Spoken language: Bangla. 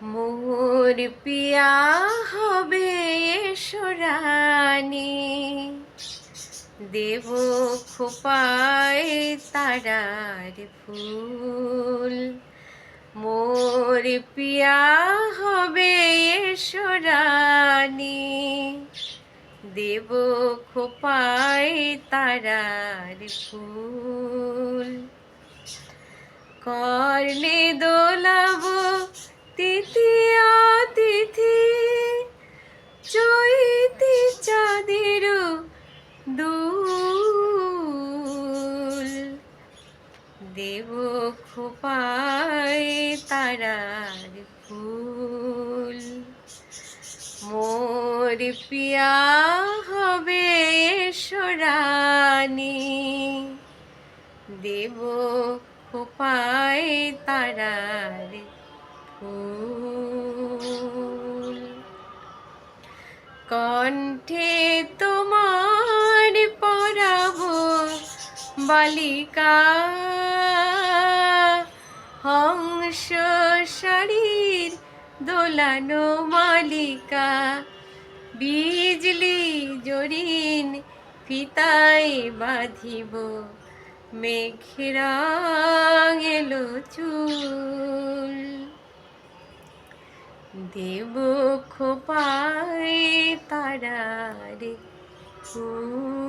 মোর পিয়া হবে সোরানি, দেব খোপায় তারার ফুল। মোর পিয়া হবে সোরানি, দেব খোপায় তারার ফুল। কর্ণে দোলাবো তৃতীয়া তিথি, চৈতি চাঁদের দুল। দেব খোপায় তারার ফুল। মোর পিয়া হবে সোরানি, দেব খোপায় তারার ফুল। কণ্ঠে তোমার পরাবো বালিকা, হংস শাড়ির দোলানো মালিকা। বিজলি জরিন ফিতায় বাঁধিব, মেঘেরা এলো চুল। দেব খোপায় তারার ফুল।